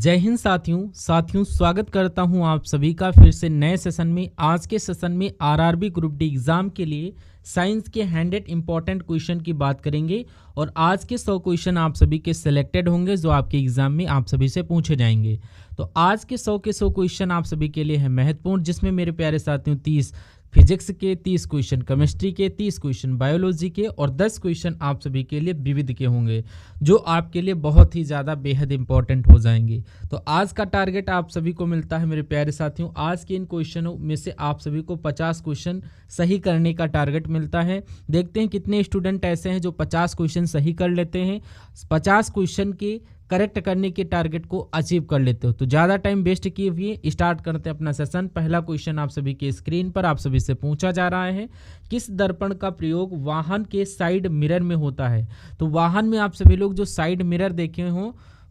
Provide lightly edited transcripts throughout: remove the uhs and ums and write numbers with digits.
जय हिंद साथियों स्वागत करता हूं आप सभी का फिर से नए सेशन में। आज के सेशन में आरआरबी ग्रुप डी एग्जाम के लिए साइंस के 100 इंपॉर्टेंट क्वेश्चन की बात करेंगे और आज के 100 क्वेश्चन आप सभी के सिलेक्टेड होंगे जो आपके एग्जाम में आप सभी से पूछे जाएंगे। तो आज के 100 क्वेश्चन आप सभी के लिए है महत्वपूर्ण, जिसमें मेरे प्यारे साथियों 30 फिजिक्स के, 30 क्वेश्चन केमिस्ट्री के, 30 क्वेश्चन बायोलॉजी के और 10 क्वेश्चन आप सभी के लिए विविध के होंगे, जो आपके लिए बहुत ही ज़्यादा बेहद इंपॉर्टेंट हो जाएंगे। तो आज का टारगेट आप सभी को मिलता है मेरे प्यारे साथियों, आज के इन क्वेश्चनों में से आप सभी को 50 क्वेश्चन सही करने का टारगेट मिलता है। देखते हैं कितने स्टूडेंट ऐसे हैं जो 50 क्वेश्चन सही कर लेते हैं, 50 क्वेश्चन के करेक्ट करने के टारगेट को अचीव कर लेते हो। तो ज़्यादा टाइम वेस्ट किए हुए स्टार्ट करते हैं अपना सेशन। पहला क्वेश्चन आप सभी के स्क्रीन पर आप सभी से पूछा जा रहा है, किस दर्पण का प्रयोग वाहन के साइड मिरर में होता है। तो वाहन में आप सभी लोग जो साइड मिरर देखे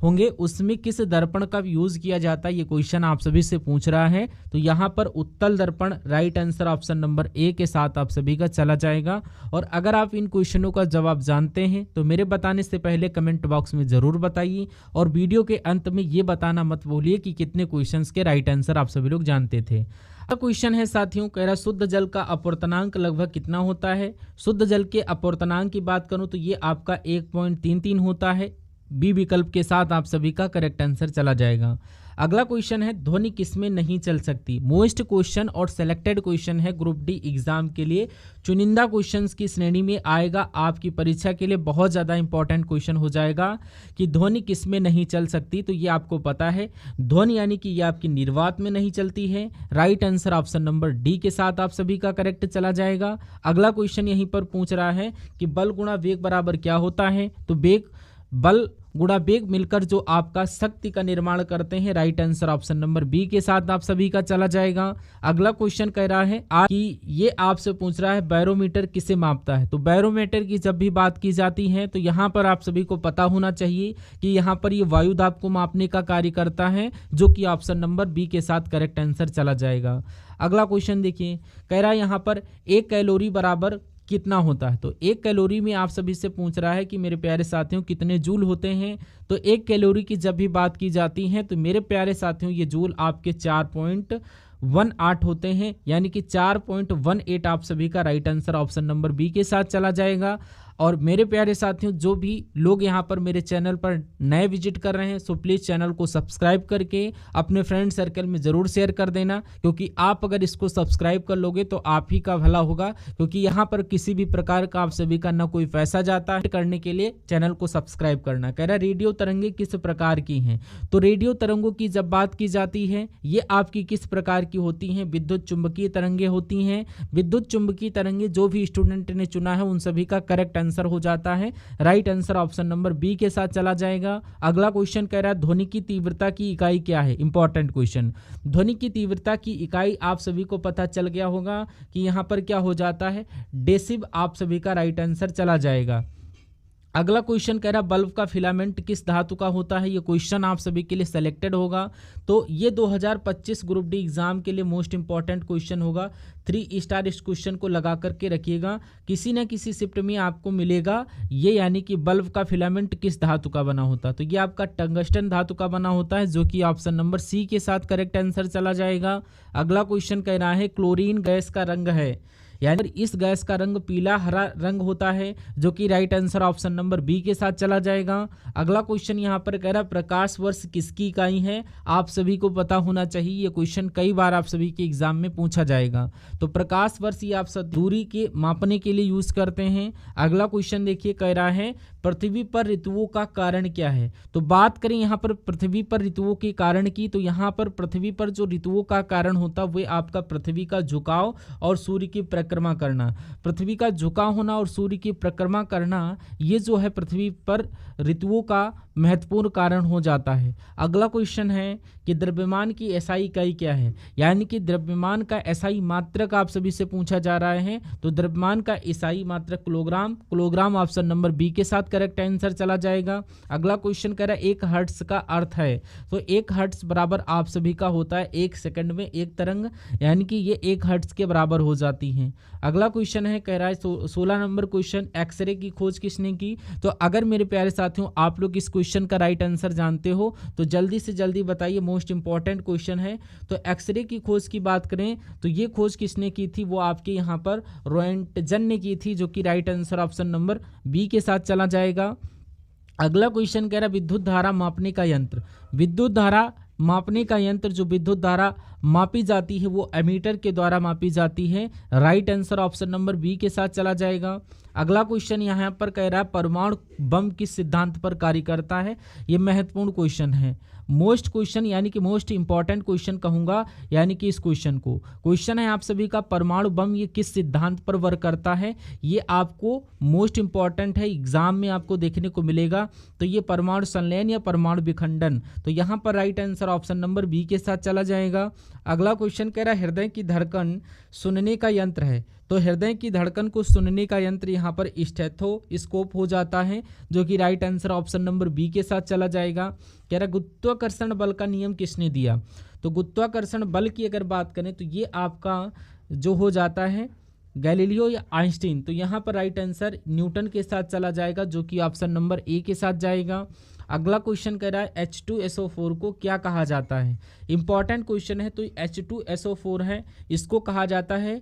होंगे उसमें किस दर्पण का यूज किया जाता है, ये क्वेश्चन आप सभी से पूछ रहा है। तो यहाँ पर उत्तल दर्पण right answer option number A के साथ आप सभी का चला जाएगा। और अगर आप इन क्वेश्चनों का जवाब जानते हैं तो मेरे बताने से पहले कमेंट बॉक्स में जरूर बताइए और वीडियो के अंत में ये बताना मत भूलिए कि कितने क्वेश्चन के राइट आंसर आप सभी लोग जानते थे। क्वेश्चन है साथियों, कह रहा शुद्ध जल का अपवर्तनांक लगभग कितना होता है। शुद्ध जल के अपवर्तनांक की बात करूं तो ये आपका 1.33 होता है। बी विकल्प के साथ आप सभी का करेक्ट आंसर चला जाएगा। अगला क्वेश्चन है, ध्वनि किसमें नहीं चल सकती। मोस्ट क्वेश्चन और सिलेक्टेड क्वेश्चन है ग्रुप डी एग्जाम के लिए, चुनिंदा क्वेश्चंस की श्रेणी में आएगा। आपकी परीक्षा के लिए बहुत ज़्यादा इंपॉर्टेंट क्वेश्चन हो जाएगा कि ध्वनि किसमें नहीं चल सकती। तो ये आपको पता है, ध्वनि यानी कि ये आपकी निर्वात में नहीं चलती है। Right answer option number D के साथ आप सभी का करेक्ट चला जाएगा। अगला क्वेश्चन यहीं पर पूछ रहा है कि बल गुणा वेग बराबर क्या होता है। तो बल गुणा वेग मिलकर जो आपका शक्ति का निर्माण करते हैं। Right answer option number B के साथ आप सभी का चला जाएगा। अगला क्वेश्चन कह रहा है कि ये आपसे पूछ रहा है बैरोमीटर किसे मापता है। तो बैरोमीटर की जब भी बात की जाती है तो यहाँ पर आप सभी को पता होना चाहिए कि यहाँ पर ये वायु दाब को मापने का कार्य करता है, जो कि ऑप्शन नंबर बी के साथ करेक्ट आंसर चला जाएगा। अगला क्वेश्चन देखिए, कह रहा है यहाँ पर 1 कैलोरी बराबर कितना होता है। तो 1 कैलोरी में आप सभी से पूछ रहा है कि मेरे प्यारे साथियों कितने जूल होते हैं। तो 1 कैलोरी की जब भी बात की जाती है तो मेरे प्यारे साथियों ये जूल आपके 4.18 होते हैं, यानी कि 4.18 आप सभी का right answer option number B के साथ चला जाएगा। और मेरे प्यारे साथियों, जो भी लोग यहाँ पर मेरे चैनल पर नए विजिट कर रहे हैं सो प्लीज़ चैनल को सब्सक्राइब करके अपने फ्रेंड सर्कल में ज़रूर शेयर कर देना, क्योंकि आप अगर इसको सब्सक्राइब कर लोगे तो आप ही का भला होगा, क्योंकि यहाँ पर किसी भी प्रकार का आप सभी का ना कोई पैसा जाता है। करने के लिए चैनल को सब्सक्राइब करना। कह रहा है रेडियो तरंगे किस प्रकार की हैं। तो रेडियो तरंगों की जब बात की जाती है ये आपकी किस प्रकार की होती हैं, विद्युत चुंबकीय तरंगे होती हैं। विद्युत चुंबकीय तरंगे जो भी स्टूडेंट ने चुना है उन सभी का करेक्ट आंसर हो जाता है। Right answer option number B के साथ चला जाएगा। अगला क्वेश्चन कह रहा है ध्वनि की तीव्रता की इकाई क्या है। इंपॉर्टेंट क्वेश्चन, ध्वनि की तीव्रता की इकाई आप सभी को पता चल गया होगा कि यहां पर क्या हो जाता है, डेसिब आप सभी का राइट आंसर चला जाएगा। अगला क्वेश्चन कह रहा है बल्ब का फिलामेंट किस धातु का होता है। ये क्वेश्चन आप सभी के लिए सेलेक्टेड होगा। तो ये 2025 ग्रुप डी एग्जाम के लिए मोस्ट इंपॉर्टेंट क्वेश्चन होगा। 3 स्टार इस क्वेश्चन को लगा करके रखिएगा, किसी न किसी शिफ्ट में आपको मिलेगा ये, यानी कि बल्ब का फिलामेंट किस धातु का बना होता है। तो ये आपका टंगस्टन धातु का बना होता है, जो कि ऑप्शन नंबर सी के साथ करेक्ट आंसर चला जाएगा। अगला क्वेश्चन कह रहा है क्लोरीन गैस का रंग है, यानी इस गैस का रंग पीला हरा रंग होता है, जो कि right answer option number B के साथ चला जाएगा। अगला क्वेश्चन यहाँ पर कह रहा है प्रकाश वर्ष किसकी इकाई है। आप सभी को पता होना चाहिए, ये क्वेश्चन कई बार आप सभी के एग्जाम में पूछा जाएगा। तो प्रकाश वर्ष ये आप सब दूरी के मापने के लिए यूज करते हैं। अगला क्वेश्चन देखिए, कह रहा है पृथ्वी पर ऋतुओं का कारण क्या है। तो बात करें यहाँ पर पृथ्वी पर ऋतुओं के कारण की, तो यहाँ पर पृथ्वी पर जो ऋतुओं का कारण होता है वो आपका पृथ्वी का झुकाव और सूर्य की परिक्रमा करना। पृथ्वी का झुकाव होना और सूर्य की परिक्रमा करना ये जो है पृथ्वी पर ऋतुओं का महत्वपूर्ण कारण हो जाता है। अगला क्वेश्चन है कि द्रव्यमान की एसआई इकाई क्या है, यानी कि द्रव्यमान का एसआई मात्रक आप सभी से पूछा जा रहा है। तो द्रव्यमान का एसआई मात्रक किलोग्राम ऑप्शन नंबर बी के साथ करेक्ट आंसर चला जाएगा। अगला क्वेश्चन कह रहा है 1 हर्ट्ज का अर्थ है। तो 1 हर्ट्ज बराबर आप सभी का होता है 1 सेकंड में 1 तरंग, यानी कि ये 1 हर्ट्ज के बराबर हो जाती हैं। अगला क्वेश्चन है, कह रहा है 16 नंबर क्वेश्चन, एक्सरे की खोज किसने की। तो अगर मेरे प्यारे साथियों आप लोग इस क्वेश्चन क्वेश्चन का राइट आंसर जानते हो तो जल्दी से जल्दी बताइए, मोस्ट इंपॉर्टेंट क्वेश्चन है। तो एक्सरे की खोज की बात करें तो ये खोज किसने की थी, वो आपके यहाँ पर रोएंटजन ने की थी, जो कि right answer option number B के साथ चला जाएगा। अगला क्वेश्चन कह रहा है विद्युत धारा मापने का यंत्र। विद्युत धारा मापने का यंत्र, जो विद्युत धारा मापी जाती है वो एमीटर के द्वारा मापी जाती है। Right answer option number B के साथ चला जाएगा। अगला क्वेश्चन यहाँ पर कह रहा है परमाणु बम किस सिद्धांत पर कार्य करता है। ये महत्वपूर्ण क्वेश्चन है, मोस्ट क्वेश्चन यानी कि मोस्ट इंपॉर्टेंट क्वेश्चन कहूँगा, यानी कि इस क्वेश्चन है आप सभी का, परमाणु बम ये किस सिद्धांत पर वर्क करता है। ये आपको मोस्ट इंपॉर्टेंट है, एग्जाम में आपको देखने को मिलेगा। तो ये परमाणु संलयन या परमाणु विखंडन, तो यहाँ पर right answer option number B के साथ चला जाएगा। अगला क्वेश्चन कह रहा है हृदय की धड़कन सुनने का यंत्र है। तो हृदय की धड़कन को सुनने का यंत्र यहाँ पर स्टेथोस्कोप हो जाता है, जो कि right answer option number B के साथ चला जाएगा। कह रहा गुरुत्वाकर्षण बल का नियम किसने दिया। तो गुरुत्वाकर्षण बल की अगर बात करें तो ये आपका जो हो जाता है गैलीलियो या आइंस्टीन। तो यहाँ पर राइट आंसर न्यूटन के साथ चला जाएगा, जो कि ऑप्शन नंबर ए के साथ जाएगा। अगला क्वेश्चन कह रहा है H2SO4 को क्या कहा जाता है। इंपॉर्टेंट क्वेश्चन है। तो H2SO4 है, इसको कहा जाता है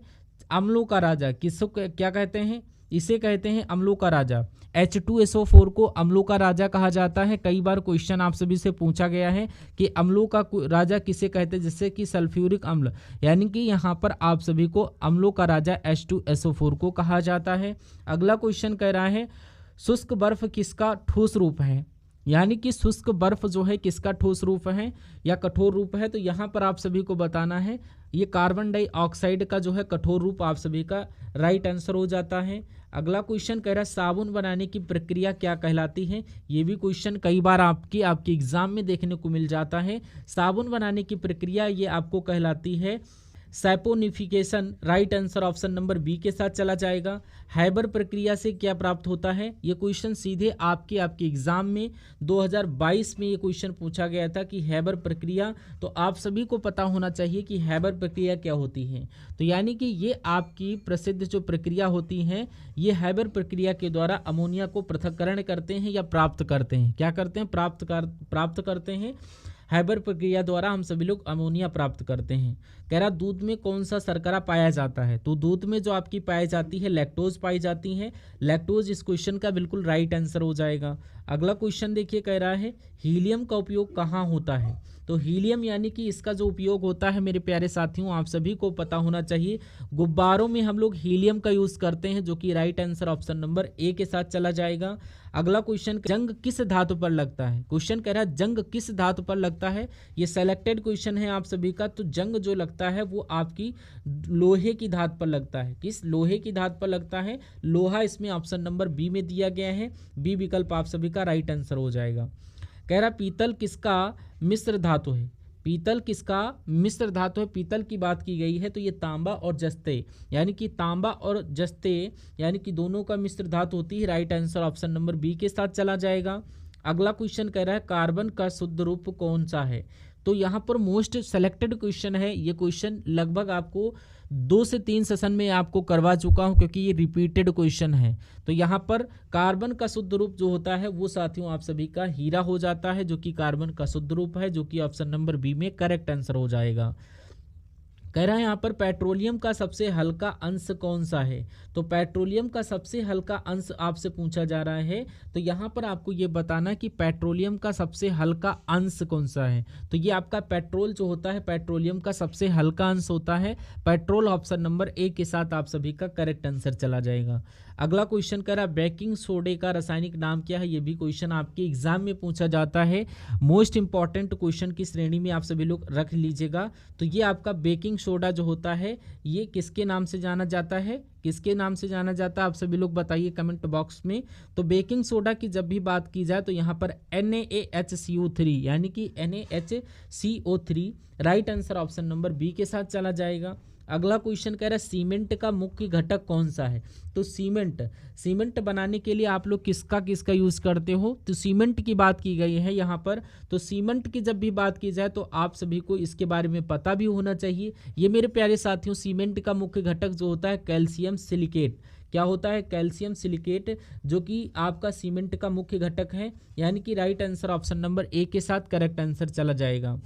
अम्लों का राजा। किसको क्या कहते हैं, इसे कहते हैं अम्लों का राजा। H2SO4 को अम्लों का राजा कहा जाता है। कई बार क्वेश्चन आप सभी से पूछा गया है कि अम्लों का राजा किसे कहते हैं, जिससे कि सल्फ्यूरिक अम्ल, यानी कि यहाँ पर आप सभी को अम्लों का राजा H2SO4 को कहा जाता है। अगला क्वेश्चन कह रहा है शुष्क बर्फ किसका ठोस रूप है, यानी कि शुष्क बर्फ जो है किसका ठोस रूप है या कठोर रूप है। तो यहाँ पर आप सभी को बताना है ये कार्बन डाइऑक्साइड का जो है कठोर रूप आप सभी का राइट आंसर हो जाता है। अगला क्वेश्चन कह रहा है साबुन बनाने की प्रक्रिया क्या कहलाती है। ये भी क्वेश्चन कई बार आपके एग्जाम में देखने को मिल जाता है। साबुन बनाने की प्रक्रिया ये आपको कहलाती है saponification. Right answer option number B के साथ चला जाएगा। हैबर प्रक्रिया से क्या प्राप्त होता है, ये क्वेश्चन सीधे आपके एग्जाम में 2022 में ये क्वेश्चन पूछा गया था कि हैबर प्रक्रिया, तो आप सभी को पता होना चाहिए कि हैबर प्रक्रिया क्या होती है। तो यानी कि ये आपकी प्रसिद्ध जो प्रक्रिया होती है, ये हैबर प्रक्रिया के द्वारा अमोनिया को पृथक्करण करते हैं या प्राप्त करते हैं। क्या करते हैं, प्राप्त करते हैं। हैबर प्रक्रिया द्वारा हम सभी लोग अमोनिया प्राप्त करते हैं। कह रहा दूध में कौन सा शर्करा पाया जाता है। तो दूध में जो आपकी पाई जाती है लैक्टोज पाई जाती है। लैक्टोज इस क्वेश्चन का बिल्कुल राइट आंसर हो जाएगा। अगला क्वेश्चन देखिए, कह रहा है हीलियम का उपयोग कहाँ होता है। तो हीलियम यानी कि इसका जो उपयोग होता है मेरे प्यारे साथियों आप सभी को पता होना चाहिए, गुब्बारों में हम लोग हीलियम का यूज़ करते हैं, जो कि right answer option number A के साथ चला जाएगा। अगला क्वेश्चन, जंग किस धातु पर लगता है। क्वेश्चन कह रहा है जंग किस धातु पर लगता है। ये सेलेक्टेड क्वेश्चन है आप सभी का। तो जंग जो लगता है वो आपकी लोहे की धातु पर लगता है। किस लोहे की धातु पर लगता है, लोहा इसमें ऑप्शन नंबर बी में दिया गया है। बी विकल्प आप सभी का राइट आंसर हो जाएगा। कह रहा पीतल किसका मिश्र धातु है। पीतल किसका मिश्र धातु है, पीतल की बात की गई है तो ये तांबा और जस्ते, यानी कि तांबा और जस्ते यानी कि दोनों का मिश्र धातु होती है। Right answer option number B के साथ चला जाएगा। अगला क्वेश्चन कह रहा है कार्बन का शुद्ध रूप कौन सा है। तो यहाँ पर मोस्ट सेलेक्टेड क्वेश्चन है। ये क्वेश्चन लगभग आपको 2 से 3 सेशन में आपको करवा चुका हूँ, क्योंकि ये रिपीटेड क्वेश्चन है। तो यहाँ पर कार्बन का शुद्ध रूप जो होता है वो साथियों आप सभी का हीरा हो जाता है, जो कि कार्बन का शुद्ध रूप है, जो कि ऑप्शन नंबर बी में करेक्ट आंसर हो जाएगा। कह रहा है यहाँ पर पेट्रोलियम का सबसे हल्का अंश कौन सा है। तो पेट्रोलियम का सबसे हल्का अंश आपसे पूछा जा रहा है। तो यहाँ पर आपको ये बताना कि पेट्रोलियम का सबसे हल्का अंश कौन सा है। तो ये आपका पेट्रोल जो होता है, पेट्रोलियम का सबसे हल्का अंश होता है पेट्रोल। ऑप्शन नंबर ए के साथ आप सभी का करेक्ट आंसर चला जाएगा। अगला क्वेश्चन कह रहा है बेकिंग सोडे का रासायनिक नाम क्या है। ये भी क्वेश्चन आपके एग्जाम में पूछा जाता है। मोस्ट इंपॉर्टेंट क्वेश्चन की श्रेणी में आप सभी लोग रख लीजिएगा। तो ये आपका बेकिंग सोडा जो होता है ये किसके नाम से जाना जाता है, किसके नाम से जाना जाता है, आप सभी लोग बताइए कमेंट बॉक्स में। तो बेकिंग सोडा की जब भी बात की जाए तो यहाँ पर NaHCO3 यानी कि NaHCO3 right answer option number B के साथ चला जाएगा। अगला क्वेश्चन कह रहा है सीमेंट का मुख्य घटक कौन सा है। तो सीमेंट बनाने के लिए आप लोग किसका यूज़ करते हो। तो सीमेंट की बात की गई है यहाँ पर। तो सीमेंट की जब भी बात की जाए तो आप सभी को इसके बारे में पता भी होना चाहिए। ये मेरे प्यारे साथियों सीमेंट का मुख्य घटक जो होता है कैल्शियम सिलिकेट। क्या होता है, कैल्शियम सिलिकेट, जो कि आपका सीमेंट का मुख्य घटक है। यानी कि right answer option number A के साथ करेक्ट आंसर चला जाएगा।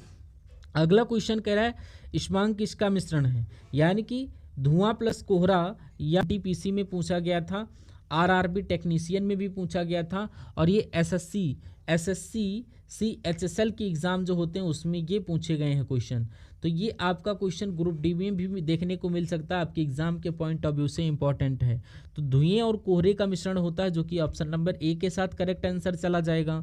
अगला क्वेश्चन कह रहा है ईस्मांक किसका मिश्रण है, यानी कि धुआं प्लस कोहरा, या टीपीसी में पूछा गया था, आरआरबी टेक्नीशियन में भी पूछा गया था, और ये एसएससी सीएचएसएल की एग्ज़ाम जो होते हैं उसमें ये पूछे गए हैं क्वेश्चन। तो ये आपका क्वेश्चन ग्रुप डी में भी देखने को मिल सकता है, आपके एग्जाम के पॉइंट ऑफ व्यू से इंपॉर्टेंट है। तो धुएं और कोहरे का मिश्रण होता है, जो कि ऑप्शन नंबर ए के साथ करेक्ट आंसर चला जाएगा।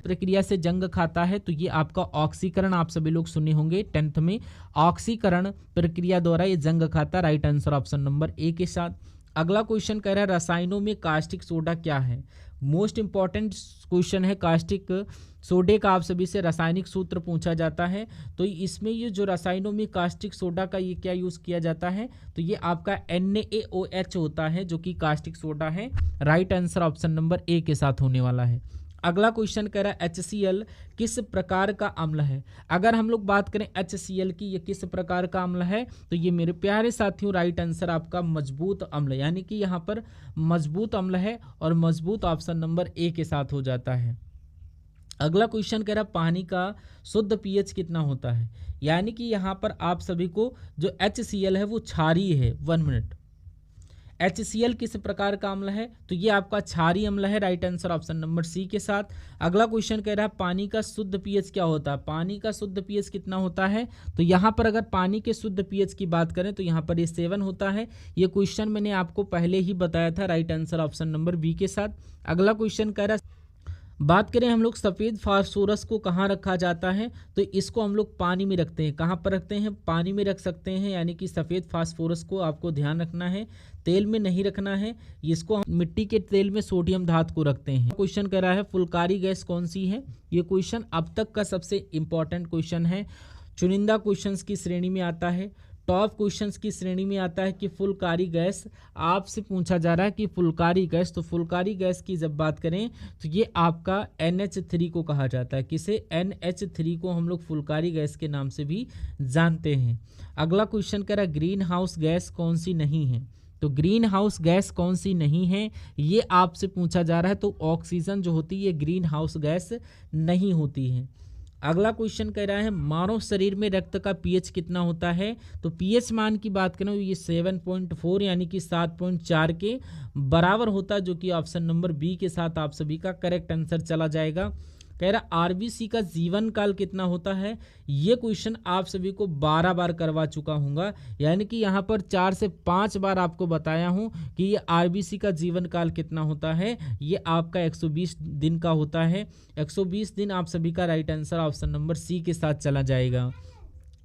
प्रक्रिया से जंग खाता है, तो ये आपका ऑक्सीकरण, आप सभी लोग सुने होंगे 10th में, ऑक्सीकरण प्रक्रिया द्वारा ये जंग खाता, right answer option number A के साथ। अगला क्वेश्चन कह रहा है रसायनों में कास्टिक सोडा क्या है। मोस्ट इंपॉर्टेंट क्वेश्चन है, कास्टिक सोडे का आप सभी से रासायनिक सूत्र पूछा जाता है। तो इसमें ये जो रसायनों में कास्टिक सोडा का ये क्या यूज़ किया जाता है, तो ये आपका NaOH होता है, जो कि कास्टिक सोडा है। Right answer option number A के साथ होने वाला है। अगला क्वेश्चन कह रहा है HCl किस प्रकार का अम्ल है। अगर हम लोग बात करें HCl की, ये किस प्रकार का अम्ल है, तो ये मेरे प्यारे साथियों राइट आंसर आपका मजबूत अम्ल, यानी कि यहाँ पर मजबूत अम्ल है, और मजबूत ऑप्शन नंबर ए के साथ हो जाता है। अगला क्वेश्चन कह रहा है पानी का शुद्ध पीएच कितना होता है, यानी कि यहाँ पर आप सभी को जो HCl है वो क्षारीय है। 1 मिनट, HCl किस प्रकार का अम्ल है, तो ये आपका क्षारीय अम्ल है, right answer option number C के साथ। अगला क्वेश्चन कह रहा है पानी का शुद्ध पीएच क्या होता है, पानी का शुद्ध पीएच कितना होता है, तो यहाँ पर अगर पानी के शुद्ध पीएच की बात करें तो यहाँ पर ये 7 होता है। ये क्वेश्चन मैंने आपको पहले ही बताया था, right answer option number B के साथ। अगला क्वेश्चन कह रहा है बात करें हम लोग सफ़ेद फास्फोरस को कहाँ रखा जाता है, तो इसको हम लोग पानी में रखते हैं। कहाँ पर रखते हैं, पानी में रख सकते हैं, यानी कि सफ़ेद फास्फोरस को आपको ध्यान रखना है, तेल में नहीं रखना है। इसको हम मिट्टी के तेल में सोडियम धातु को रखते हैं। क्वेश्चन कह रहा है फुलकारी गैस कौन सी है। ये क्वेश्चन अब तक का सबसे इम्पॉर्टेंट क्वेश्चन है, चुनिंदा क्वेश्चंस की श्रेणी में आता है, टॉप क्वेश्चंस की श्रेणी में आता है कि फुलकारी गैस आपसे पूछा जा रहा है कि फुलकारी गैस, तो फुलकारी गैस की जब बात करें तो ये आपका NH3 को कहा जाता है। किसे, NH3 को हम लोग फुलकारी गैस के नाम से भी जानते हैं। अगला क्वेश्चन कह रहा है ग्रीन हाउस गैस कौन सी नहीं है, तो ग्रीन हाउस गैस कौन सी नहीं है ये आपसे पूछा जा रहा है, तो ऑक्सीजन जो होती है ग्रीन हाउस गैस नहीं होती है। अगला क्वेश्चन कह रहा है मानव शरीर में रक्त का पीएच कितना होता है, तो पीएच मान की बात करें ये 7.4 यानी कि 7.4 के बराबर होता है, जो कि ऑप्शन नंबर बी के साथ आप सभी का करेक्ट आंसर चला जाएगा। कह रहा आरबीसी का जीवन काल कितना होता है, ये क्वेश्चन आप सभी को 12 बार करवा चुका हूँगा, यानी कि यहाँ पर 4 से 5 बार आपको बताया हूँ कि ये आरबीसी का जीवन काल कितना होता है। ये आपका 120 दिन का होता है। 120 दिन आप सभी का right answer option number C के साथ चला जाएगा।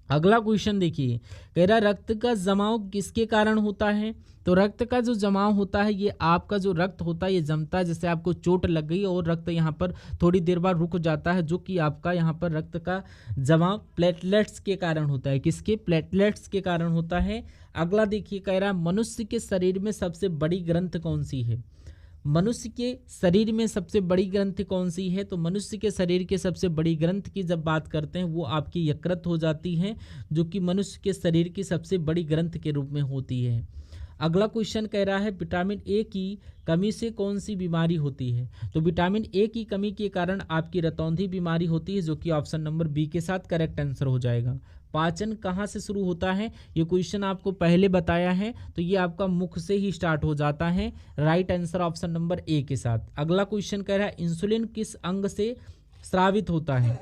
अगला क्वेश्चन देखिए, कह रहा रक्त का जमाव किसके कारण होता है, तो रक्त का जो जमाव होता है ये आपका जो रक्त होता है ये जमता है, जैसे आपको चोट लग गई और रक्त यहाँ पर थोड़ी देर बाद रुक जाता है, जो कि आपका यहाँ पर रक्त का जमाव प्लेटलेट्स के कारण होता है। किसके, प्लेटलेट्स के कारण होता है। अगला देखिए, कह रहा है मनुष्य के शरीर में सबसे बड़ी ग्रंथ कौन सी है, मनुष्य के शरीर में सबसे बड़ी ग्रंथि कौन सी है, तो मनुष्य के शरीर के सबसे बड़ी ग्रंथ की जब बात करते हैं वो आपकी यकृत हो जाती है, जो कि मनुष्य के शरीर की सबसे बड़ी ग्रंथ के रूप में होती है। अगला क्वेश्चन कह रहा है विटामिन ए की कमी से कौन सी बीमारी होती है, तो विटामिन ए की कमी के कारण आपकी रतौंधी बीमारी होती है, जो कि ऑप्शन नंबर बी के साथ करेक्ट आंसर हो जाएगा। पाचन कहाँ से शुरू होता है, ये क्वेश्चन आपको पहले बताया है, तो ये आपका मुख से ही स्टार्ट हो जाता है, right answer option number A के साथ। अगला क्वेश्चन कह रहा है इंसुलिन किस अंग से स्रावित होता है,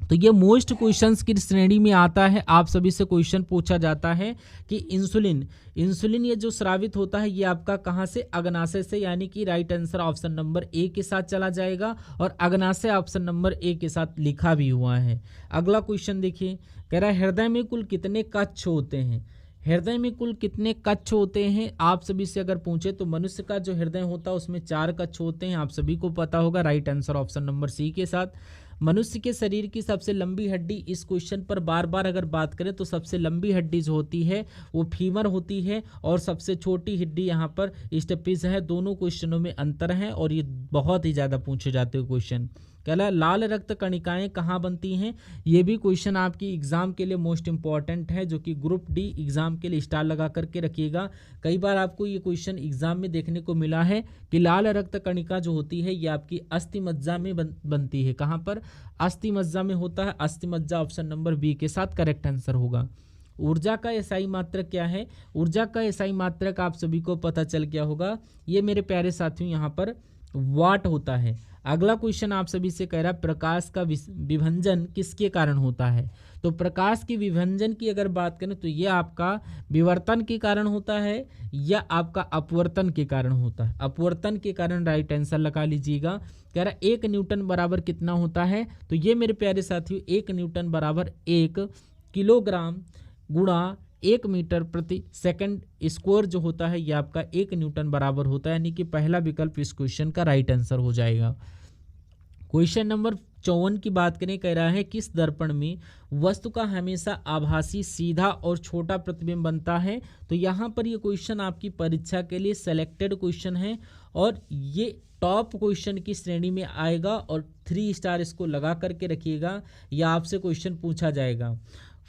तो ये मोस्ट क्वेश्चंस की श्रेणी में आता है। आप सभी से क्वेश्चन पूछा जाता है कि इंसुलिन ये जो स्रावित होता है ये आपका कहाँ से, अग्नाशय से, यानी कि right answer option number A के साथ चला जाएगा, और अग्नाशय ऑप्शन नंबर ए के साथ लिखा भी हुआ है। अगला क्वेश्चन देखिए, कह रहा है हृदय में कुल कितने कक्ष होते हैं, हृदय में कुल कितने कक्ष होते हैं, आप सभी से अगर पूछे तो मनुष्य का जो हृदय होता है उसमें 4 कक्ष होते हैं, आप सभी को पता होगा, right answer option number C के साथ। मनुष्य के शरीर की सबसे लंबी हड्डी, इस क्वेश्चन पर बार बार अगर बात करें तो सबसे लंबी हड्डी जो होती है वो फीमर होती है, और सबसे छोटी हड्डी यहाँ पर स्टेपिस है। दोनों क्वेश्चनों में अंतर है और ये बहुत ही ज़्यादा पूछे जाते हैं क्वेश्चन। कह रहा है लाल रक्त कणिकाएं कहाँ बनती हैं। ये भी क्वेश्चन आपकी एग्जाम के लिए मोस्ट इंपॉर्टेंट है, जो कि ग्रुप डी एग्जाम के लिए स्टार लगा करके रखिएगा। कई बार आपको ये क्वेश्चन एग्जाम में देखने को मिला है कि लाल रक्त कणिका जो होती है ये आपकी अस्थि मज्जा में बनती है। कहाँ पर? अस्थि मज्जा में होता है। अस्थि मज्जा ऑप्शन नंबर बी के साथ करेक्ट आंसर होगा। ऊर्जा का एसआई मात्रक क्या है? ऊर्जा का एसआई मात्रक आप सभी को पता चल गया होगा, ये मेरे प्यारे साथियों यहाँ पर वाट होता है। अगला क्वेश्चन आप सभी से कह रहा है प्रकाश का विभंजन किसके कारण होता है। तो प्रकाश की विभंजन की अगर बात करें तो ये आपका विवर्तन के कारण होता है या आपका अपवर्तन के कारण होता है। अपवर्तन के कारण राइट आंसर लगा लीजिएगा। कह रहा 1 न्यूटन बराबर कितना होता है। तो ये मेरे प्यारे साथियों 1 न्यूटन बराबर 1 किलोग्राम गुणा 1 मीटर प्रति सेकंड स्क्वायर जो होता है ये आपका 1 न्यूटन बराबर होता है, यानी कि पहला विकल्प इस क्वेश्चन का राइट आंसर हो जाएगा। क्वेश्चन नंबर 54 की बात करें, कह रहा है किस दर्पण में वस्तु का हमेशा आभासी सीधा और छोटा प्रतिबिंब बनता है। तो यहाँ पर ये क्वेश्चन आपकी परीक्षा के लिए सेलेक्टेड क्वेश्चन है और ये टॉप क्वेश्चन की श्रेणी में आएगा और 3 स्टार इसको लगा करके रखिएगा, या आपसे क्वेश्चन पूछा जाएगा।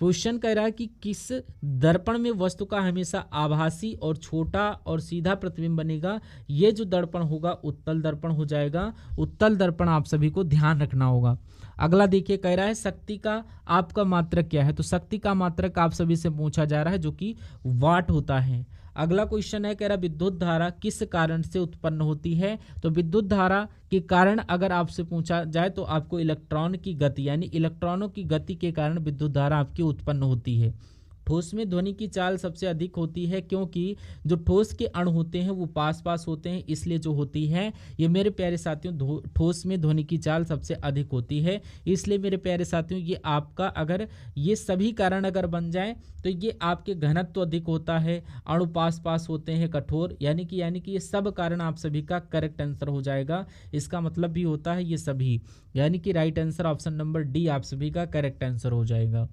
क्वेश्चन कह रहा है कि किस दर्पण में वस्तु का हमेशा आभासी और छोटा और सीधा प्रतिबिंब बनेगा। ये जो दर्पण होगा उत्तल दर्पण हो जाएगा। उत्तल दर्पण आप सभी को ध्यान रखना होगा। अगला देखिए, कह रहा है शक्ति का आपका मात्रक क्या है। तो शक्ति का मात्रक आप सभी से पूछा जा रहा है, जो कि वाट होता है। अगला क्वेश्चन है, कह रहा विद्युत धारा किस कारण से उत्पन्न होती है। तो विद्युत धारा के कारण अगर आपसे पूछा जाए तो आपको इलेक्ट्रॉन की गति यानी इलेक्ट्रॉनों की गति के कारण विद्युत धारा आपकी उत्पन्न होती है। ठोस में ध्वनि की चाल सबसे अधिक होती है, क्योंकि जो ठोस के अणु होते हैं वो पास पास होते हैं, इसलिए जो होती है ये मेरे प्यारे साथियों ठोस में ध्वनि की चाल सबसे अधिक होती है। इसलिए मेरे प्यारे साथियों ये आपका अगर ये सभी कारण अगर बन जाए तो ये आपके घनत्व अधिक होता है, अणु पास पास होते हैं, कठोर, यानी कि ये सब कारण आप सभी का करेक्ट आंसर हो जाएगा। इसका मतलब भी होता है ये सभी, यानी कि right answer option number D आप सभी का करेक्ट आंसर हो जाएगा।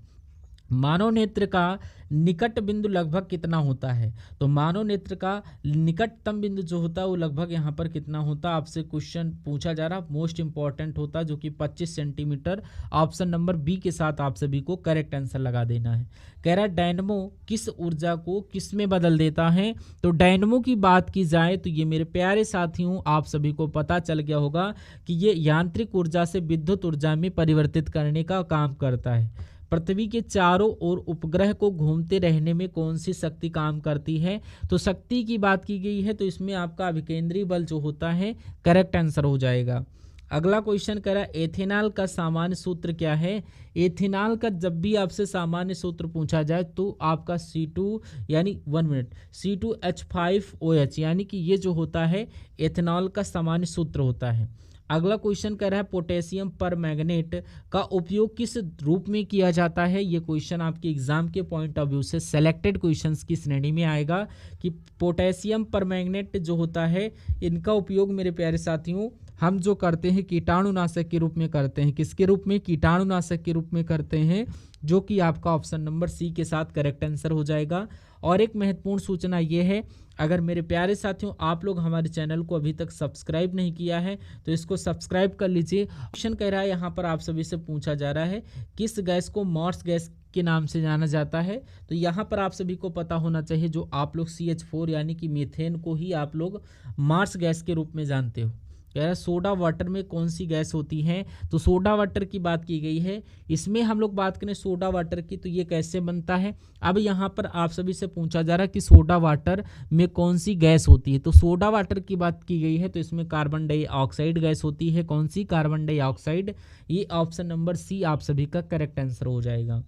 मानव नेत्र का निकट बिंदु लगभग कितना होता है। तो मानव नेत्र का निकटतम बिंदु जो होता है वो लगभग यहाँ पर कितना होता है, आपसे क्वेश्चन पूछा जा रहा, मोस्ट इंपॉर्टेंट होता है, जो कि 25 सेंटीमीटर। ऑप्शन नंबर बी के साथ आप सभी को करेक्ट आंसर लगा देना है। कह रहा है डायनमो किस ऊर्जा को किस में बदल देता है। तो डायनमो की बात की जाए तो ये मेरे प्यारे साथियों आप सभी को पता चल गया होगा कि ये यांत्रिक ऊर्जा से विद्युत ऊर्जा में परिवर्तित करने का काम करता है। पृथ्वी के चारों ओर उपग्रह को घूमते रहने में कौन सी शक्ति काम करती है। तो शक्ति की बात की गई है तो इसमें आपका अभिकेंद्री बल जो होता है करेक्ट आंसर हो जाएगा। अगला क्वेश्चन कह रहा है एथेनॉल का सामान्य सूत्र क्या है। एथेनॉल का जब भी आपसे सामान्य सूत्र पूछा जाए तो आपका C2 यानी 1 मिनट C2H5OH यानी कि ये जो होता है एथेनॉल का सामान्य सूत्र होता है। अगला क्वेश्चन कह रहा है पोटेशियम परमैंगनेट का उपयोग किस रूप में किया जाता है। ये क्वेश्चन आपके एग्जाम के पॉइंट ऑफ व्यू से सेलेक्टेड क्वेश्चंस की श्रेणी में आएगा कि पोटेशियम परमैंगनेट जो होता है इनका उपयोग मेरे प्यारे साथियों हम जो करते हैं कीटाणुनाशक के रूप में करते हैं। किसके रूप में? कीटाणुनाशक के रूप में करते हैं, जो कि आपका ऑप्शन नंबर सी के साथ करेक्ट आंसर हो जाएगा। और एक महत्वपूर्ण सूचना ये है, अगर मेरे प्यारे साथियों आप लोग हमारे चैनल को अभी तक सब्सक्राइब नहीं किया है तो इसको सब्सक्राइब कर लीजिए। क्वेश्चन कह रहा है यहाँ पर आप सभी से पूछा जा रहा है किस गैस को मार्स गैस के नाम से जाना जाता है। तो यहाँ पर आप सभी को पता होना चाहिए, जो आप लोग CH4 यानी कि मीथेन को ही आप लोग मार्स गैस के रूप में जानते हो। कह रहा है सोडा वाटर में कौन सी गैस होती है। तो सोडा वाटर की बात की गई है। इसमें हम लोग बात करें सोडा वाटर की तो ये कैसे बनता है। अब यहाँ पर आप सभी से पूछा जा रहा है कि सोडा वाटर में कौन सी गैस होती है। तो सोडा वाटर की बात की गई है तो इसमें कार्बन डाइऑक्साइड गैस होती है। कौन सी? Carbon dioxide. ये ऑप्शन नंबर सी आप सभी का करेक्ट आंसर हो जाएगा।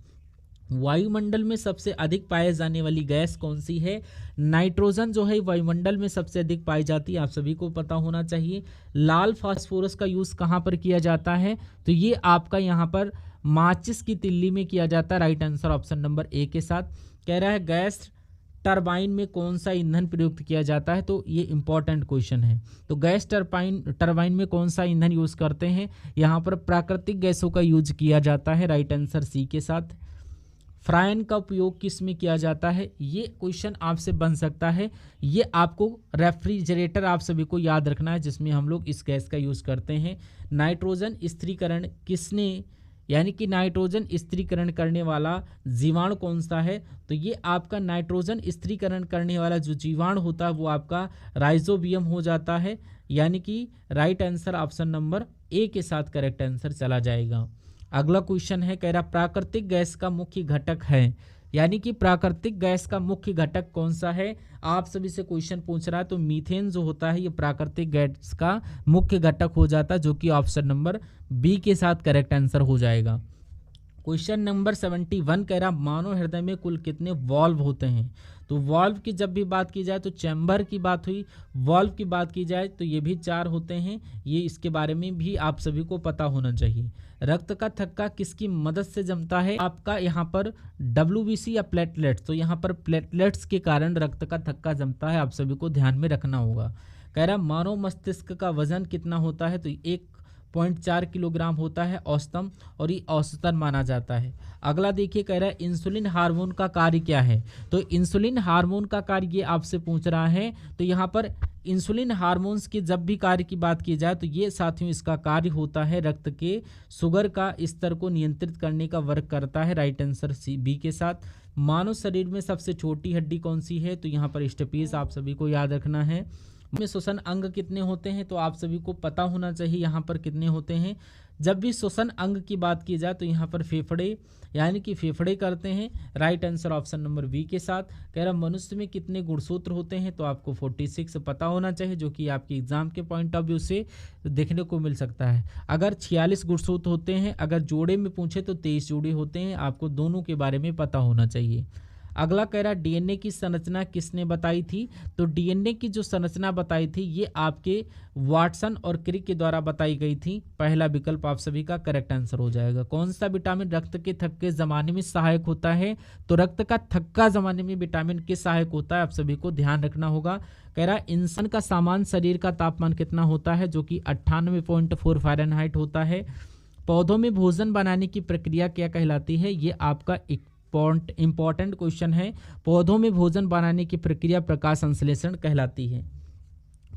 वायुमंडल में सबसे अधिक पाए जाने वाली गैस कौन सी है। नाइट्रोजन जो है वायुमंडल में सबसे अधिक पाई जाती है, आप सभी को पता होना चाहिए। लाल फास्फोरस का यूज कहाँ पर किया जाता है। तो ये आपका यहाँ पर माचिस की तिल्ली में किया जाता है। Right answer option number A के साथ। कह रहा है गैस टरबाइन में कौन सा ईंधन प्रयुक्त किया जाता है। तो ये इंपॉर्टेंट क्वेश्चन है। तो गैस टरबाइन में कौन सा ईंधन यूज करते हैं। यहाँ पर प्राकृतिक गैसों का यूज किया जाता है। राइट आंसर सी के साथ। फ्रायन का उपयोग किस में किया जाता है, ये क्वेश्चन आपसे बन सकता है। ये आपको रेफ्रिजरेटर आप सभी को याद रखना है जिसमें हम लोग इस गैस का यूज़ करते हैं। नाइट्रोजन स्थिरीकरण किसने, यानी कि नाइट्रोजन स्थिरीकरण करने वाला जीवाणु कौन सा है, तो ये आपका नाइट्रोजन स्थिरीकरण करने वाला जो जीवाणु होता है वो आपका राइजोबियम हो जाता है। यानी कि right answer option number A के साथ करेक्ट आंसर चला जाएगा। अगला क्वेश्चन है, कह रहा प्राकृतिक गैस का मुख्य घटक है, यानी कि प्राकृतिक गैस का मुख्य घटक कौन सा है, आप सभी से क्वेश्चन पूछ रहा है। तो मीथेन जो होता है ये प्राकृतिक गैस का मुख्य घटक हो जाता है, जो कि ऑप्शन नंबर बी के साथ करेक्ट आंसर हो जाएगा। क्वेश्चन नंबर 71 कह रहा मानव हृदय में कुल कितने वॉल्व होते हैं। तो वॉल्व की जब भी बात की जाए तो चैम्बर की बात हुई, वॉल्व की बात की जाए तो ये भी 4 होते हैं। ये इसके बारे में भी आप सभी को पता होना चाहिए। रक्त का थक्का किसकी मदद से जमता है, आपका यहाँ पर WBC या प्लेटलेट्स, तो यहाँ पर प्लेटलेट्स के कारण रक्त का थक्का जमता है, आप सभी को ध्यान में रखना होगा। कह रहा मानव मस्तिष्क का वजन कितना होता है, तो 1.4 किलोग्राम होता है औसतन, और ये औसतन माना जाता है। अगला देखिए, कह रहा है इंसुलिन हार्मोन का कार्य क्या है। तो इंसुलिन हार्मोन का कार्य ये आपसे पूछ रहा है। तो यहाँ पर इंसुलिन हार्मोन्स के जब भी कार्य की बात की जाए तो ये साथियों इसका कार्य होता है रक्त के शुगर का स्तर को नियंत्रित करने का वर्क करता है। राइट आंसर सी बी के साथ। मानव शरीर में सबसे छोटी हड्डी कौन सी है, तो यहाँ पर स्टेपीज आप सभी को याद रखना है। में श्वसन अंग कितने होते हैं, तो आप सभी को पता होना चाहिए यहाँ पर कितने होते हैं। जब भी श्वसन अंग की बात की जाए तो यहाँ पर फेफड़े, यानी कि फेफड़े करते हैं। Right answer option number B के साथ। कह रहा मनुष्य में कितने गुणसूत्र होते हैं, तो आपको 46 पता होना चाहिए, जो कि आपके एग्जाम के पॉइंट ऑफ व्यू से देखने को मिल सकता है। अगर 46 गुणसूत्र होते हैं, अगर जोड़े में पूछे तो 23 जोड़े होते हैं, आपको दोनों के बारे में पता होना चाहिए। अगला कह रहा डीएनए की संरचना किसने बताई थी, तो डीएनए की जो संरचना बताई थी ये आपके वाटसन और क्रिक के द्वारा बताई गई थी। पहला विकल्प आप सभी का करेक्ट आंसर हो जाएगा। कौन सा विटामिन रक्त के थक्के जमाने में सहायक होता है, तो रक्त का थक्का जमाने में विटामिन किस सहायक होता है, आप सभी को ध्यान रखना होगा। कह रहा इंसान का सामान्य शरीर का तापमान कितना होता है, जो कि 98.4 फ़ारेनहाइट होता है। पौधों में भोजन बनाने की प्रक्रिया क्या कहलाती है, ये आपका इंपॉर्टेंट क्वेश्चन है। पौधों में भोजन बनाने की प्रक्रिया प्रकाश संश्लेषण कहलाती है।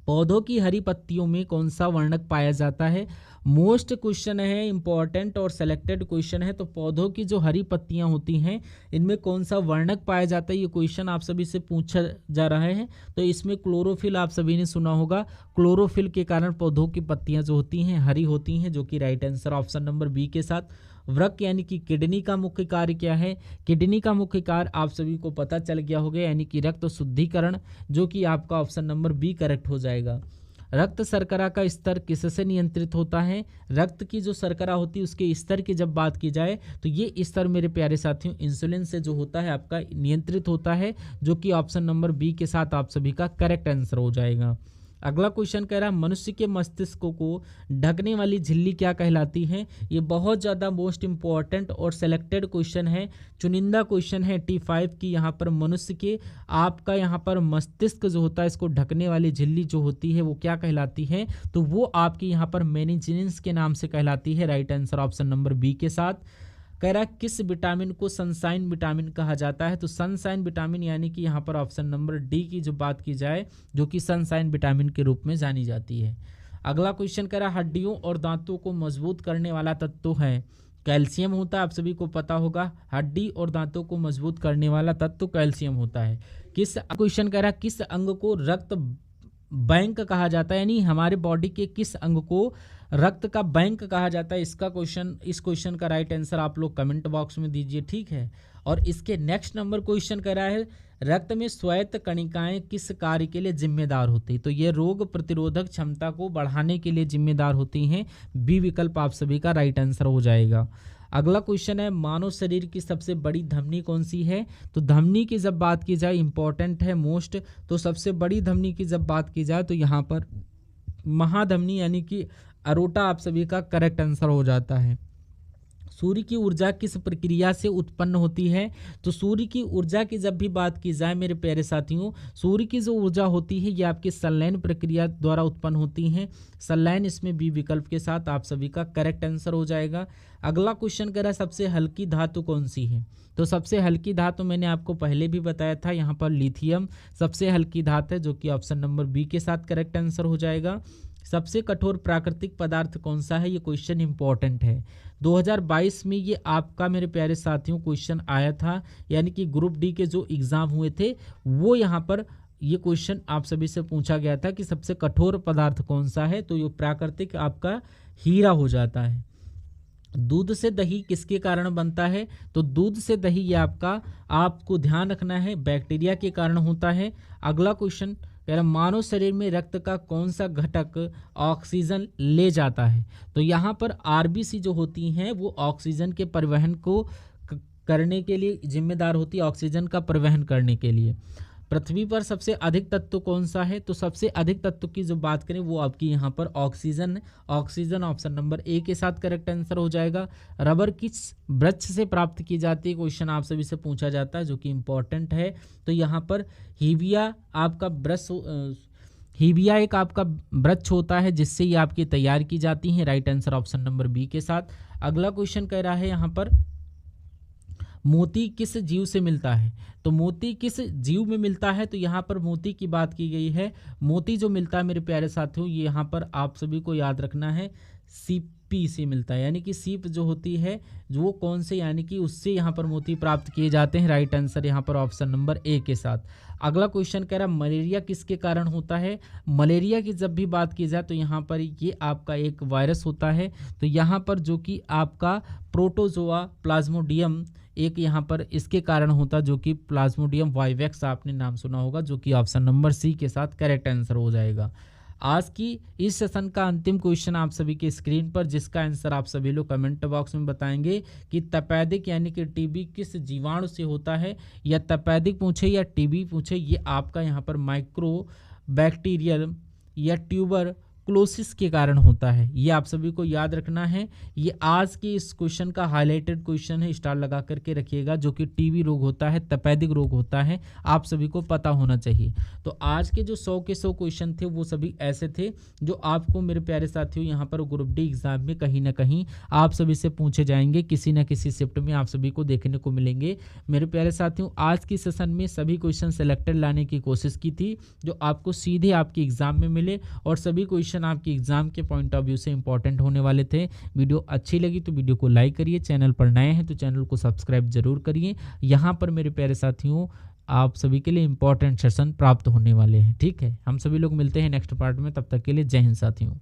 पौधों की हरी पत्तियों में कौन सा वर्णक पाया जाता है, मोस्ट क्वेश्चन है, इंपॉर्टेंट और सेलेक्टेड क्वेश्चन है। तो पौधों की जो हरी पत्तियां होती हैं इनमें कौन सा वर्णक पाया जाता है, ये क्वेश्चन आप सभी से पूछा जा रहा है। तो इसमें क्लोरोफिल आप सभी ने सुना होगा। क्लोरोफिल के कारण पौधों की पत्तियां जो होती हैं हरी होती हैं, जो कि right answer option number B के साथ। वृक्क यानी कि किडनी का मुख्य कार्य क्या है, किडनी का मुख्य कार्य आप सभी को पता चल गया होगा, यानी कि रक्त शुद्धिकरण, जो कि आपका ऑप्शन नंबर बी करेक्ट हो जाएगा। रक्त शर्करा का स्तर किससे नियंत्रित होता है, रक्त की जो शर्करा होती है उसके स्तर की जब बात की जाए तो ये स्तर मेरे प्यारे साथियों इंसुलिन से जो होता है आपका नियंत्रित होता है, जो कि ऑप्शन नंबर बी के साथ आप सभी का करेक्ट आंसर हो जाएगा। अगला क्वेश्चन कह रहा है मनुष्य के मस्तिष्क को ढकने वाली झिल्ली क्या कहलाती है। ये बहुत ज़्यादा मोस्ट इंपॉर्टेंट और सेलेक्टेड क्वेश्चन है, चुनिंदा क्वेश्चन है T5 की। यहाँ पर मनुष्य के आपका यहाँ पर मस्तिष्क जो होता है इसको ढकने वाली झिल्ली जो होती है वो क्या कहलाती है, तो वो आपकी यहाँ पर मेनिंजिस के नाम से कहलाती है। Right answer option number B के साथ। कह रहा है किस विटामिन को सनसाइन विटामिन कहा जाता है, तो सनसाइन विटामिन यानी कि यहाँ पर ऑप्शन नंबर डी की जो बात की जाए, जो कि सनसाइन विटामिन के रूप में जानी जाती है। अगला क्वेश्चन कह रहा है हड्डियों और दांतों को मजबूत करने वाला तत्व है, कैल्शियम होता है, आप सभी को पता होगा। हड्डी और दांतों को मजबूत करने वाला तत्व कैल्शियम होता है। किस क्वेश्चन कह रहा है किस अंग को रक्त बैंक कहा जाता है, यानी हमारे बॉडी के किस अंग को रक्त का बैंक कहा जाता है, इसका क्वेश्चन, इस क्वेश्चन का राइट आंसर आप लोग कमेंट बॉक्स में दीजिए, ठीक है। और इसके नेक्स्ट नंबर क्वेश्चन कह रहा है रक्त में श्वेत कणिकाएं किस कार्य के लिए जिम्मेदार होती, तो ये रोग प्रतिरोधक क्षमता को बढ़ाने के लिए जिम्मेदार होती हैं। बी विकल्प आप सभी का राइट आंसर हो जाएगा। अगला क्वेश्चन है मानव शरीर की सबसे बड़ी धमनी कौन सी है, तो धमनी की जब बात की जाए इंपॉर्टेंट है मोस्ट, तो सबसे बड़ी धमनी की जब बात की जाए तो यहाँ पर महाधमनी यानी कि अरोटा आप सभी का करेक्ट आंसर हो जाता है। सूर्य की ऊर्जा किस प्रक्रिया से उत्पन्न होती है? तो सूर्य की ऊर्जा की जब भी बात की जाए मेरे प्यारे साथियों, सूर्य की जो ऊर्जा होती है ये आपकी संलयन प्रक्रिया द्वारा उत्पन्न होती है। संलयन इसमें बी विकल्प के साथ आप सभी का करेक्ट आंसर हो जाएगा। अगला क्वेश्चन कह रहा है सबसे हल्की धातु कौन सी है? तो सबसे हल्की धातु मैंने आपको पहले भी बताया था, यहाँ पर लिथियम सबसे हल्की धातु है, जो कि ऑप्शन नंबर बी के साथ करेक्ट आंसर हो जाएगा। सबसे कठोर प्राकृतिक पदार्थ कौन सा है? ये क्वेश्चन इंपॉर्टेंट है। 2022 में ये आपका मेरे प्यारे साथियों क्वेश्चन आया था, यानी कि ग्रुप डी के जो एग्जाम हुए थे वो यहाँ पर ये क्वेश्चन आप सभी से पूछा गया था कि सबसे कठोर पदार्थ कौन सा है, तो ये प्राकृतिक आपका हीरा हो जाता है। दूध से दही किसके कारण बनता है? तो दूध से दही ये आपको ध्यान रखना है बैक्टीरिया के कारण होता है। अगला क्वेश्चन कह रहा मानव शरीर में रक्त का कौन सा घटक ऑक्सीजन ले जाता है? तो यहाँ पर आरबीसी जो होती हैं वो ऑक्सीजन के परिवहन को करने के लिए जिम्मेदार होती है, ऑक्सीजन का परिवहन करने के लिए। पृथ्वी पर सबसे अधिक तत्व कौन सा है? तो सबसे अधिक तत्व की जो बात करें वो आपकी यहाँ पर oxygen, oxygen option number A के साथ करेक्ट आंसर हो जाएगा। रबर किस वृक्ष से प्राप्त की जाती है? क्वेश्चन आप सभी से पूछा जाता है, जो कि इंपॉर्टेंट है। तो यहाँ पर हीविया आपका वृक्ष, हीविया एक आपका वृक्ष होता है जिससे ये आपकी तैयार की जाती है। Right answer option number B के साथ। अगला क्वेश्चन कह रहा है यहाँ पर मोती किस जीव से मिलता है? तो मोती किस जीव में मिलता है? तो यहाँ पर मोती की बात की गई है। मोती जो मिलता है मेरे प्यारे साथियों, ये यहाँ पर आप सभी को याद रखना है सीपी से मिलता है, यानी कि सीप जो होती है वो कौन से, यानी कि उससे यहाँ पर मोती प्राप्त किए जाते हैं। राइट आंसर यहाँ पर ऑप्शन नंबर ए के साथ। अगला क्वेश्चन कह रहा है मलेरिया किसके कारण होता है? मलेरिया की जब भी बात की जाए तो यहाँ पर ये आपका एक वायरस होता है। तो यहाँ पर जो कि आपका प्रोटोजोआ प्लाज्मोडियम एक यहाँ पर इसके कारण होता है, जो कि प्लाज्मोडियम वाइवेक्स आपने नाम सुना होगा, जो कि ऑप्शन नंबर सी के साथ करेक्ट आंसर हो जाएगा। आज की इस सेशन का अंतिम क्वेश्चन आप सभी के स्क्रीन पर, जिसका आंसर आप सभी लोग कमेंट बॉक्स में बताएंगे कि तपेदिक यानी कि टीबी किस जीवाणु से होता है, या तपेदिक पूछे या टीबी पूछे, ये आपका यहाँ पर माइक्रो बैक्टीरियल या ट्यूबर क्लोसिस के कारण होता है। ये आप सभी को याद रखना है। ये आज के इस क्वेश्चन का हाईलाइटेड क्वेश्चन है, स्टार लगा करके रखिएगा, जो कि टीबी रोग होता है, तपेदिक रोग होता है, आप सभी को पता होना चाहिए। तो आज के जो 100 के 100 क्वेश्चन थे वो सभी ऐसे थे जो आपको मेरे प्यारे साथियों यहाँ पर ग्रुप डी एग्जाम में कहीं ना कहीं आप सभी से पूछे जाएंगे, किसी न किसी शिफ्ट में आप सभी को देखने को मिलेंगे। मेरे प्यारे साथियों आज की सेशन में सभी क्वेश्चन सेलेक्टेड लाने की कोशिश की थी जो आपको सीधे आपके एग्जाम में मिले, और सभी क्वेश्चन आपके एग्जाम के पॉइंट ऑफ व्यू से इंपॉर्टेंट होने वाले थे। वीडियो अच्छी लगी तो वीडियो को लाइक करिए, चैनल पर नए हैं तो चैनल को सब्सक्राइब जरूर करिए। यहाँ पर मेरे प्यारे साथियों आप सभी के लिए इंपॉर्टेंट सेशन प्राप्त होने वाले हैं। ठीक है, हम सभी लोग मिलते हैं नेक्स्ट पार्ट में, तब तक के लिए जय हिंद साथियों।